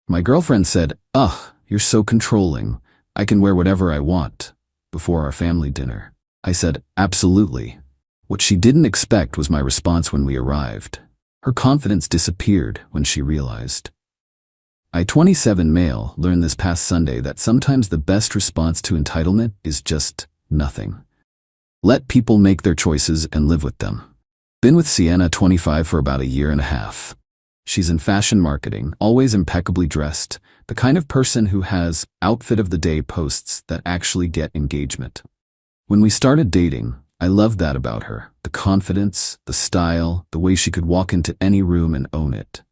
My girlfriend said, "Ugh, you're so controlling. I can wear whatever I want," before our family dinner. I said, "Absolutely." What she didn't expect was my response when we arrived. Her confidence disappeared when she realized. I, 27 male, learned this past Sunday that sometimes the best response to entitlement is just nothing. Let people make their choices and live with them. Been with Sienna, 25, for about a year and a half. She's in fashion marketing, always impeccably dressed, the kind of person who has outfit of the day posts that actually get engagement. When we started dating, I loved that about her, the confidence, the style, the way she could walk into any room and own it.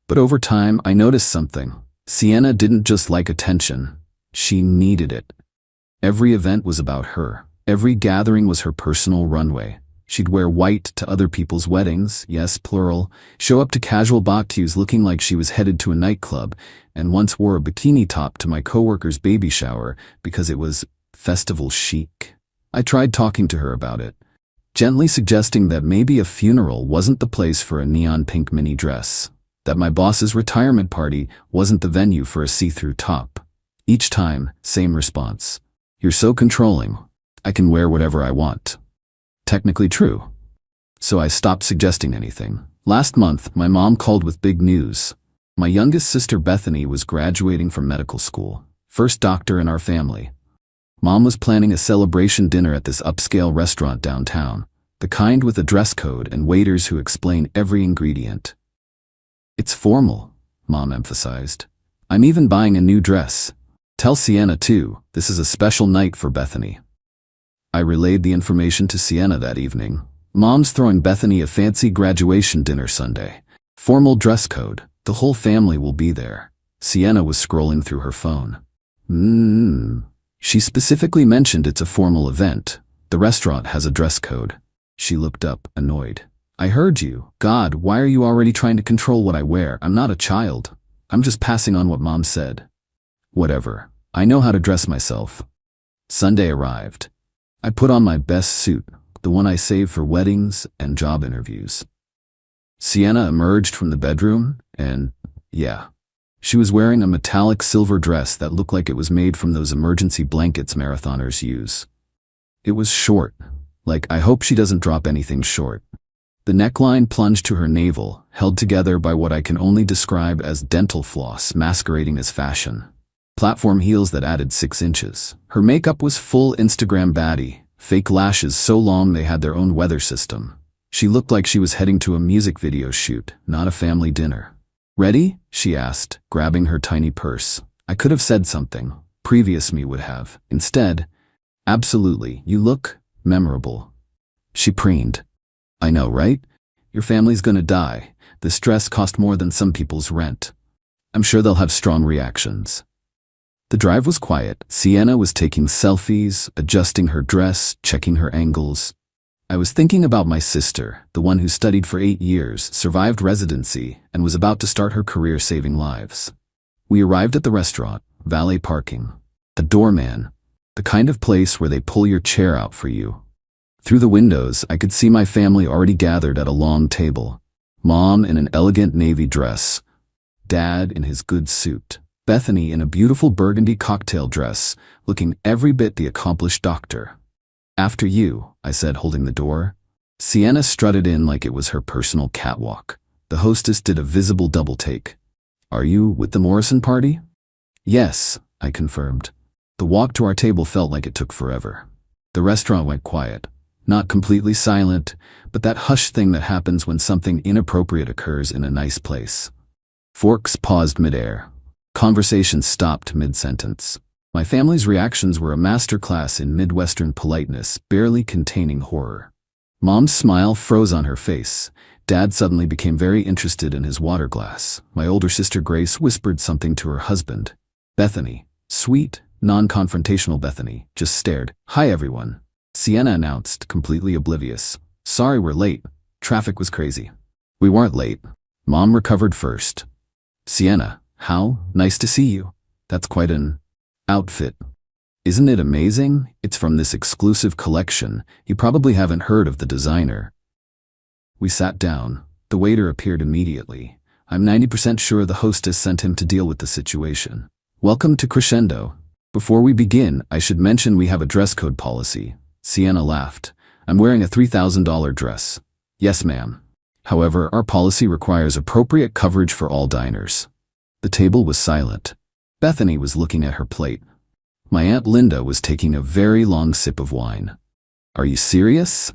But over time, I noticed something. Sienna didn't just like attention, she needed it. Every event was about her. Every gathering was her personal runway. She'd wear white to other people's weddings, yes, plural, show up to casual barbecus looking like she was headed to a nightclub, and once wore a bikini top to my coworker's baby shower because it was festival chic. I tried talking to her about it, gently suggesting that maybe a funeral wasn't the place for a neon pink mini dress, that my boss's retirement party wasn't the venue for a see-through top. Each time, same response. "You're so controlling. I can wear whatever I want." Technically true. So I stopped suggesting anything. Last month, my mom called with big news. My youngest sister Bethany was graduating from medical school, first doctor in our family. Mom was planning a celebration dinner at this upscale restaurant downtown, the kind with a dress code and waiters who explain every ingredient. "It's formal," Mom emphasized. "I'm even buying a new dress. Tell Sienna too, this is a special night for Bethany." I relayed the information to Sienna that evening. "Mom's throwing Bethany a fancy graduation dinner Sunday. Formal dress code. The whole family will be there." Sienna was scrolling through her phone. She specifically mentioned it's a formal event. The restaurant has a dress code. She looked up, annoyed. "I heard you. God, why are you already trying to control what I wear? I'm not a child. I'm just passing on what Mom said." "Whatever. I know how to dress myself." Sunday arrived. I put on my best suit, the one I saved for weddings and job interviews. Sienna emerged from the bedroom, and, she was wearing a metallic silver dress that looked like it was made from those emergency blankets marathoners use. It was short, like I hope she doesn't drop anything short. The neckline plunged to her navel, held together by what I can only describe as dental floss masquerading as fashion. Platform heels that added 6 inches. Her makeup was full Instagram baddie, fake lashes so long they had their own weather system. She looked like she was heading to a music video shoot, not a family dinner. "Ready?" she asked, grabbing her tiny purse. I could have said something. Previous me would have. Instead, "Absolutely, you look memorable." She preened. "I know, right? Your family's gonna die. This dress cost more than some people's rent. I'm sure they'll have strong reactions." The drive was quiet. Sienna was taking selfies, adjusting her dress, checking her angles. I was thinking about my sister, the one who studied for 8 years, survived residency, and was about to start her career saving lives. We arrived at the restaurant, valet parking. The doorman, the kind of place where they pull your chair out for you. Through the windows, I could see my family already gathered at a long table. Mom in an elegant navy dress. Dad in his good suit. Bethany in a beautiful burgundy cocktail dress, looking every bit the accomplished doctor. "After you," I said, holding the door. Sienna strutted in like it was her personal catwalk. The hostess did a visible double take. "Are you with the Morrison party?" "Yes," I confirmed. The walk to our table felt like it took forever. The restaurant went quiet. Not completely silent, but that hush thing that happens when something inappropriate occurs in a nice place. Forks paused midair. Conversation stopped mid-sentence. My family's reactions were a masterclass in Midwestern politeness, barely containing horror. Mom's smile froze on her face. Dad suddenly became very interested in his water glass. My older sister Grace whispered something to her husband. Bethany, sweet, non-confrontational Bethany, just stared. "Hi everyone," Sienna announced, completely oblivious. "Sorry we're late. Traffic was crazy." "We weren't late." Mom recovered first. "Sienna, how nice to see you. That's quite an outfit. Isn't it amazing? It's from this exclusive collection. You probably haven't heard of the designer." We sat down. The waiter appeared immediately. I'm 90% sure the hostess sent him to deal with the situation. Welcome to Crescendo. Before we begin, I should mention we have a dress code policy. Sienna laughed. I'm wearing a $3,000 dress. Yes, ma'am. However, our policy requires appropriate coverage for all diners. The table was silent. Bethany was looking at her plate. My Aunt Linda was taking a very long sip of wine. Are you serious?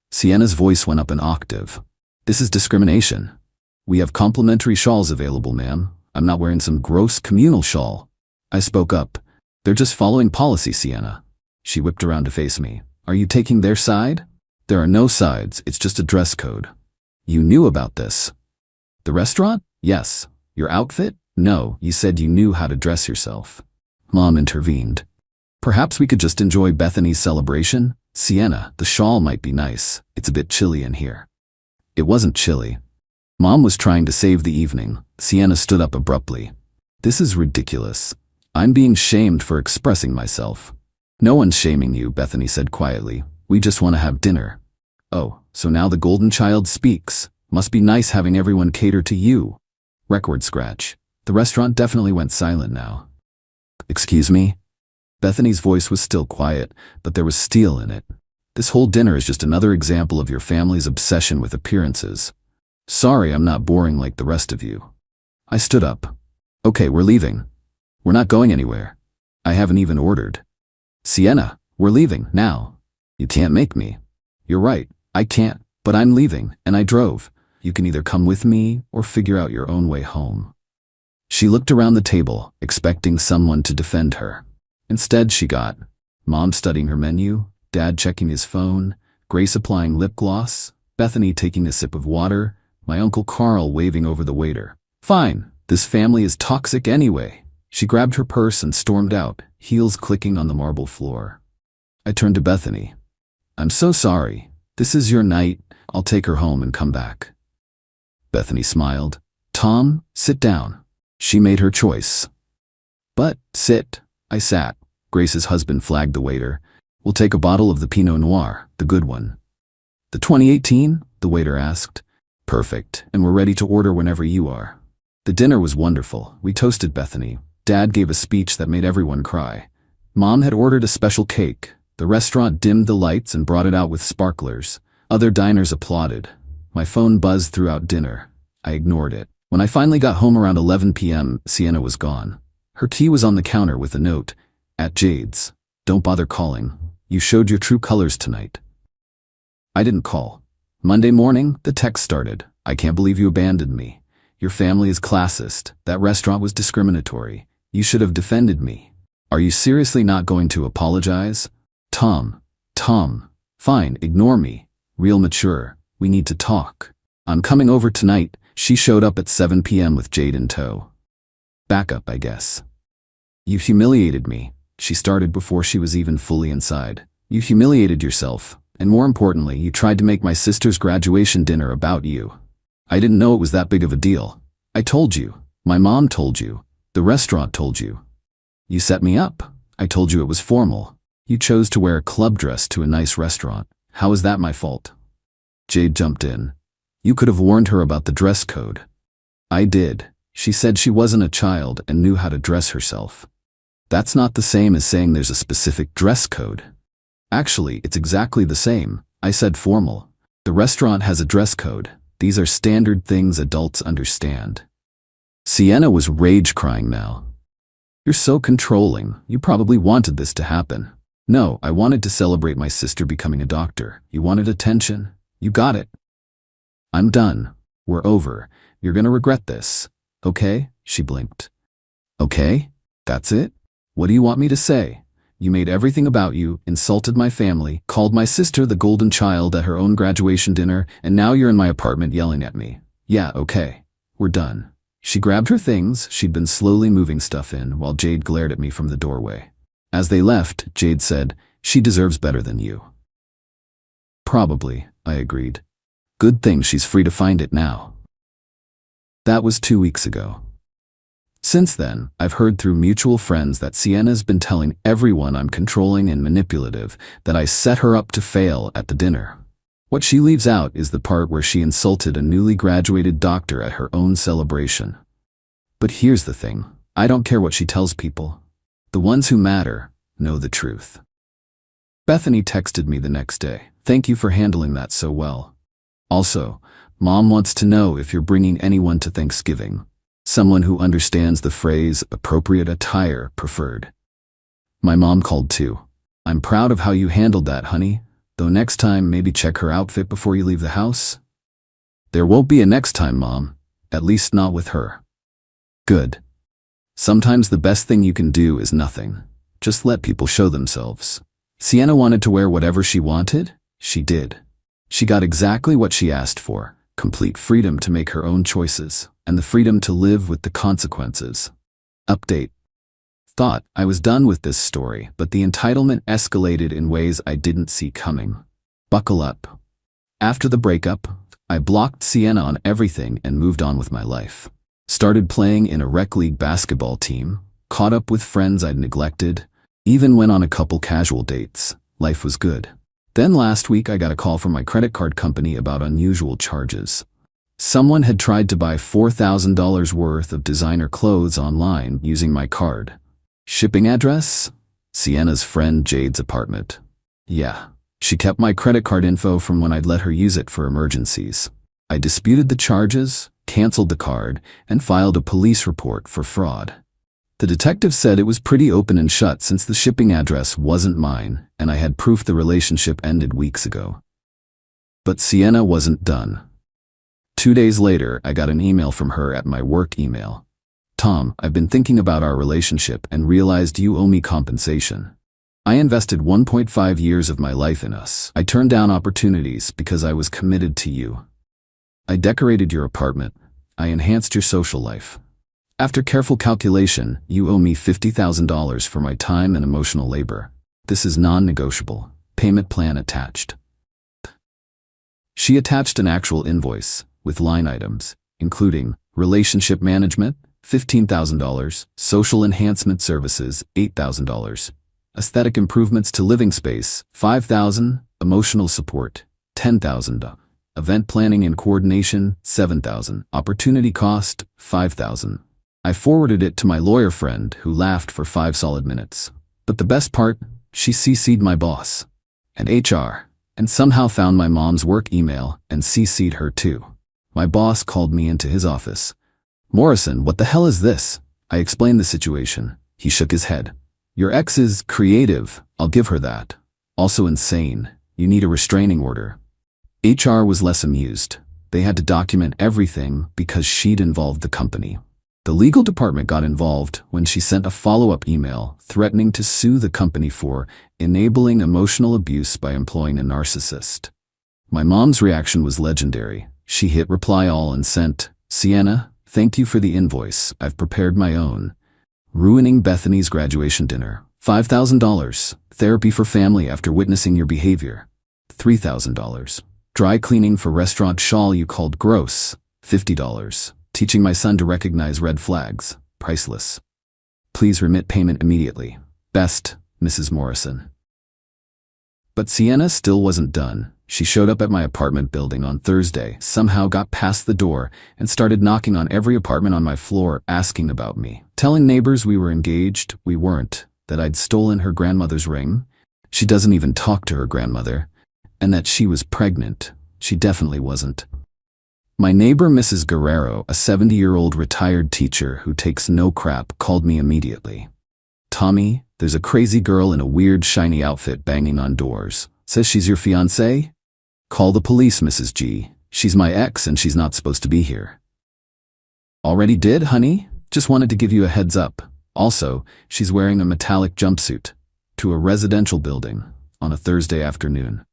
Sienna's voice went up an octave. This is discrimination. We have complimentary shawls available, ma'am. I'm not wearing some gross communal shawl. I spoke up. They're just following policy, Sienna. She whipped around to face me. Are you taking their side? There are no sides, it's just a dress code. You knew about this. The restaurant? Yes. Your outfit? No, you said you knew how to dress yourself. Mom intervened. Perhaps we could just enjoy Bethany's celebration? Sienna, the shawl might be nice. It's a bit chilly in here. It wasn't chilly. Mom was trying to save the evening. Sienna stood up abruptly. This is ridiculous. I'm being shamed for expressing myself. No one's shaming you, Bethany said quietly. We just want to have dinner. Oh, so now the golden child speaks. Must be nice having everyone cater to you. Record scratch. The restaurant definitely went silent now. Excuse me? Bethany's voice was still quiet, but there was steel in it. This whole dinner is just another example of your family's obsession with appearances. Sorry I'm not boring like the rest of you. I stood up. Okay, we're leaving. We're not going anywhere. I haven't even ordered. Sienna, we're leaving, now. You can't make me. You're right, I can't, but I'm leaving, and I drove. You can either come with me or figure out your own way home. She looked around the table, expecting someone to defend her. Instead, she got Mom studying her menu, Dad checking his phone, Grace applying lip gloss, Bethany taking a sip of water, my Uncle Carl waving over the waiter. Fine, this family is toxic anyway. She grabbed her purse and stormed out, heels clicking on the marble floor. I turned to Bethany. I'm so sorry. This is your night. I'll take her home and come back. Bethany smiled. Tom, sit down. She made her choice. But, sit. I sat. Grace's husband flagged the waiter. We'll take a bottle of the Pinot Noir, the good one. The 2018? The waiter asked. Perfect, and we're ready to order whenever you are. The dinner was wonderful. We toasted Bethany. Dad gave a speech that made everyone cry. Mom had ordered a special cake. The restaurant dimmed the lights and brought it out with sparklers. Other diners applauded. My phone buzzed throughout dinner. I ignored it. When I finally got home around 11 p.m., Sienna was gone. Her key was on the counter with a note. At Jade's. Don't bother calling. You showed your true colors tonight. I didn't call. Monday morning, the text started. I can't believe you abandoned me. Your family is classist. That restaurant was discriminatory. You should have defended me. Are you seriously not going to apologize? Tom. Fine, ignore me. Real mature. We need to talk. I'm coming over tonight. She showed up at 7 p.m. with Jade in tow. Backup, I guess. You humiliated me. She started before she was even fully inside. You humiliated yourself. And more importantly, you tried to make my sister's graduation dinner about you. I didn't know it was that big of a deal. I told you. My mom told you. The restaurant told you. You set me up. I told you it was formal. You chose to wear a club dress to a nice restaurant. How is that my fault? Jade jumped in. You could have warned her about the dress code. I did. She said she wasn't a child and knew how to dress herself. That's not the same as saying there's a specific dress code. Actually, it's exactly the same. I said formal. The restaurant has a dress code. These are standard things adults understand. Sienna was rage-crying now. You're so controlling. You probably wanted this to happen. No, I wanted to celebrate my sister becoming a doctor. You wanted attention. You got it. I'm done. We're over. You're gonna regret this. Okay? She blinked. Okay? That's it? What do you want me to say? You made everything about you, insulted my family, called my sister the golden child at her own graduation dinner, and now you're in my apartment yelling at me. Yeah, okay. We're done. She grabbed her things. She'd been slowly moving stuff in while Jade glared at me from the doorway. As they left, Jade said, she deserves better than you. Probably, I agreed. Good thing she's free to find it now. That was 2 weeks ago. Since then, I've heard through mutual friends that Sienna's been telling everyone I'm controlling and manipulative, that I set her up to fail at the dinner. What she leaves out is the part where she insulted a newly graduated doctor at her own celebration. But here's the thing. I don't care what she tells people. The ones who matter know the truth. Bethany texted me the next day. Thank you for handling that so well. Also, Mom wants to know if you're bringing anyone to Thanksgiving. Someone who understands the phrase appropriate attire preferred. My mom called too. I'm proud of how you handled that, honey. Though next time, maybe check her outfit before you leave the house. There won't be a next time, Mom. At least not with her. Good. Sometimes the best thing you can do is nothing. Just let people show themselves. Sienna wanted to wear whatever she wanted. She did. She got exactly what she asked for, complete freedom to make her own choices, and the freedom to live with the consequences. Update. Thought I was done with this story, but the entitlement escalated in ways I didn't see coming. Buckle up. After the breakup, I blocked Sienna on everything and moved on with my life. Started playing in a rec league basketball team, caught up with friends I'd neglected, even went on a couple casual dates. Life was good. Then last week I got a call from my credit card company about unusual charges. Someone had tried to buy $4,000 worth of designer clothes online using my card. Shipping address? Sienna's friend Jade's apartment. Yeah, she kept my credit card info from when I'd let her use it for emergencies. I disputed the charges, canceled the card, and filed a police report for fraud. The detective said it was pretty open and shut since the shipping address wasn't mine, and I had proof the relationship ended weeks ago. But Sienna wasn't done. 2 days later, I got an email from her at my work email. Tom, I've been thinking about our relationship and realized you owe me compensation. I invested 1.5 years of my life in us. I turned down opportunities because I was committed to you. I decorated your apartment. I enhanced your social life. After careful calculation, you owe me $50,000 for my time and emotional labor. This is non-negotiable. Payment plan attached. She attached an actual invoice with line items, including relationship management, $15,000, social enhancement services, $8,000, aesthetic improvements to living space, $5,000, emotional support, $10,000, event planning and coordination, $7,000, opportunity cost, $5,000. I forwarded it to my lawyer friend who laughed for 5 solid minutes. But the best part, she CC'd my boss and HR, and somehow found my mom's work email and CC'd her too. My boss called me into his office. Morrison, what the hell is this? I explained the situation. He shook his head. Your ex is creative, I'll give her that. Also insane. You need a restraining order. HR was less amused. They had to document everything because she'd involved the company. The legal department got involved when she sent a follow-up email threatening to sue the company for enabling emotional abuse by employing a narcissist. My mom's reaction was legendary. She hit reply all and sent, Sienna, thank you for the invoice. I've prepared my own. Ruining Bethany's graduation dinner. $5,000. Therapy for family after witnessing your behavior. $3,000. Dry cleaning for restaurant shawl you called gross. $50. Teaching my son to recognize red flags. Priceless. Please remit payment immediately. Best, Mrs. Morrison. But Sienna still wasn't done. She showed up at my apartment building on Thursday, somehow got past the door, and started knocking on every apartment on my floor asking about me. Telling neighbors we were engaged, we weren't, that I'd stolen her grandmother's ring. She doesn't even talk to her grandmother. And that she was pregnant. She definitely wasn't. My neighbor Mrs. Guerrero, a 70-year-old retired teacher who takes no crap, called me immediately. Tommy, there's a crazy girl in a weird shiny outfit banging on doors. Says she's your fiancé? Call the police, Mrs. G. She's my ex and she's not supposed to be here. Already did, honey? Just wanted to give you a heads up. Also, she's wearing a metallic jumpsuit to a residential building on a Thursday afternoon.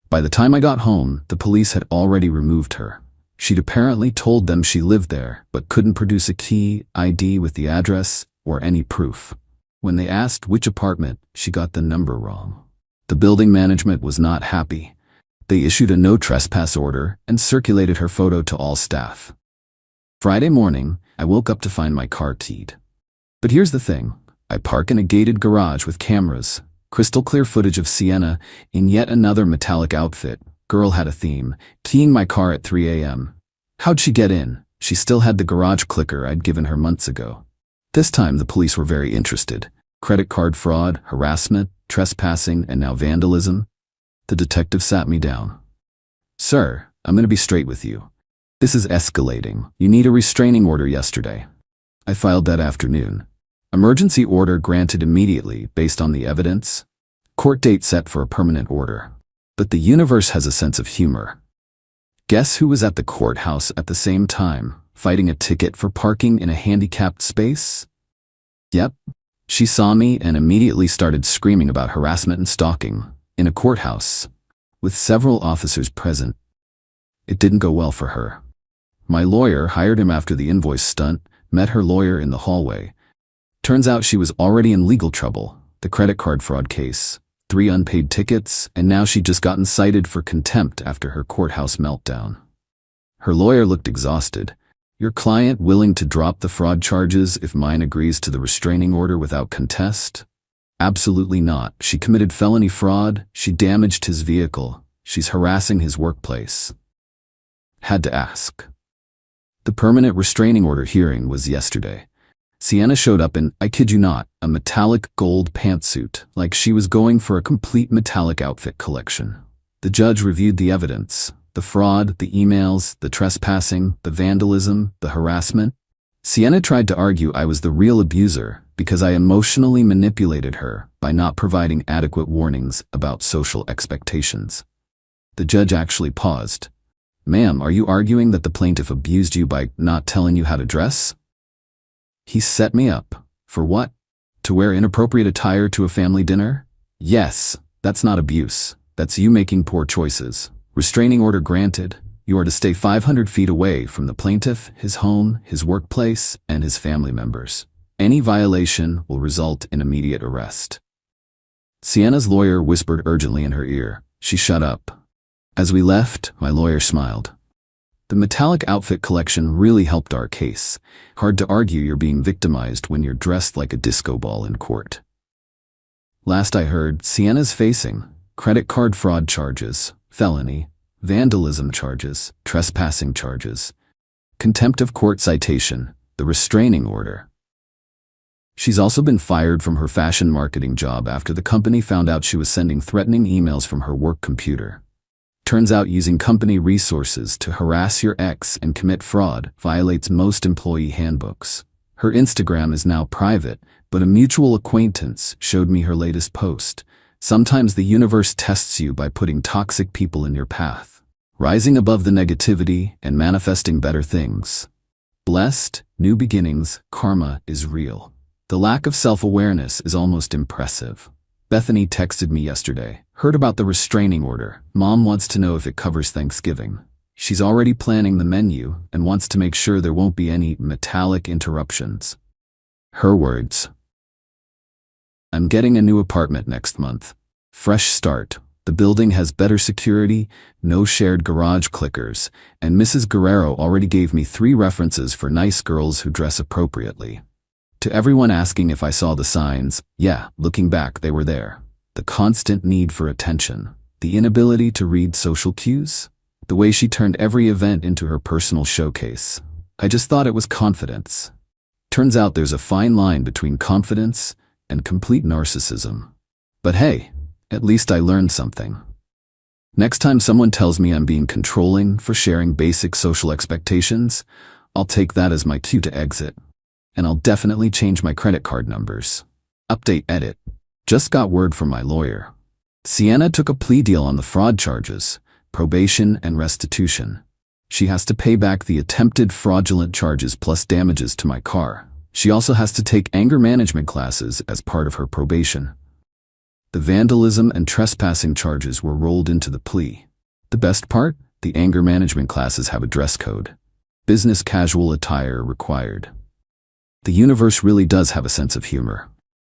By the time I got home, the police had already removed her. She'd apparently told them she lived there, but couldn't produce a key, ID with the address, or any proof. When they asked which apartment, she got the number wrong. The building management was not happy. They issued a no trespass order and circulated her photo to all staff. Friday morning, I woke up to find my car keyed. But here's the thing. I park in a gated garage with cameras, crystal clear footage of Sienna in yet another metallic outfit, Girl had a theme, keying my car at 3 a.m. How'd she get in? She still had the garage clicker I'd given her months ago. This time the police were very interested. Credit card fraud, harassment, trespassing, and now vandalism. The detective sat me down. Sir, I'm going to be straight with you. This is escalating. You need a restraining order yesterday. I filed that afternoon. Emergency order granted immediately based on the evidence. Court date set for a permanent order. But the universe has a sense of humor. Guess who was at the courthouse at the same time, fighting a ticket for parking in a handicapped space? Yep. She saw me and immediately started screaming about harassment and stalking in a courthouse with several officers present. It didn't go well for her. My lawyer hired him after the invoice stunt, met her lawyer in the hallway. Turns out she was already in legal trouble, the credit card fraud case, 3 unpaid tickets, and now she'd just gotten cited for contempt after her courthouse meltdown. Her lawyer looked exhausted. Your client willing to drop the fraud charges if mine agrees to the restraining order without contest? Absolutely not. She committed felony fraud, she damaged his vehicle, she's harassing his workplace. Had to ask. The permanent restraining order hearing was yesterday. Sienna showed up in, I kid you not, a metallic gold pantsuit, like she was going for a complete metallic outfit collection. The judge reviewed the evidence. The fraud, the emails, the trespassing, the vandalism, the harassment. Sienna tried to argue I was the real abuser because I emotionally manipulated her by not providing adequate warnings about social expectations. The judge actually paused. Ma'am, are you arguing that the plaintiff abused you by not telling you how to dress? He set me up. For what? To wear inappropriate attire to a family dinner? Yes, that's not abuse. That's you making poor choices. Restraining order granted. You are to stay 500 feet away from the plaintiff, his home, his workplace, and his family members. Any violation will result in immediate arrest. Sienna's lawyer whispered urgently in her ear. She shut up. As we left, my lawyer smiled. The metallic outfit collection really helped our case. Hard to argue you're being victimized when you're dressed like a disco ball in court. Last I heard, Sienna's facing credit card fraud charges, felony, vandalism charges, trespassing charges, contempt of court citation, the restraining order. She's also been fired from her fashion marketing job after the company found out she was sending threatening emails from her work computer. Turns out using company resources to harass your ex and commit fraud violates most employee handbooks. Her Instagram is now private, but a mutual acquaintance showed me her latest post. Sometimes the universe tests you by putting toxic people in your path, rising above the negativity and manifesting better things. Blessed, new beginnings, karma is real. The lack of self-awareness is almost impressive. Bethany texted me yesterday. Heard about the restraining order. Mom wants to know if it covers Thanksgiving. She's already planning the menu and wants to make sure there won't be any metallic interruptions. Her words. I'm getting a new apartment next month. Fresh start. The building has better security, no shared garage clickers, and Mrs. Guerrero already gave me 3 references for nice girls who dress appropriately. To everyone asking if I saw the signs, yeah, looking back, they were there. The constant need for attention, the inability to read social cues, the way she turned every event into her personal showcase. I just thought it was confidence. Turns out there's a fine line between confidence and complete narcissism. But hey, at least I learned something. Next time someone tells me I'm being controlling for sharing basic social expectations, I'll take that as my cue to exit. And I'll definitely change my credit card numbers. Update edit. Just got word from my lawyer. Sienna took a plea deal on the fraud charges, probation and restitution. She has to pay back the attempted fraudulent charges plus damages to my car. She also has to take anger management classes as part of her probation. The vandalism and trespassing charges were rolled into the plea. The best part? The anger management classes have a dress code. Business casual attire required. The universe really does have a sense of humor.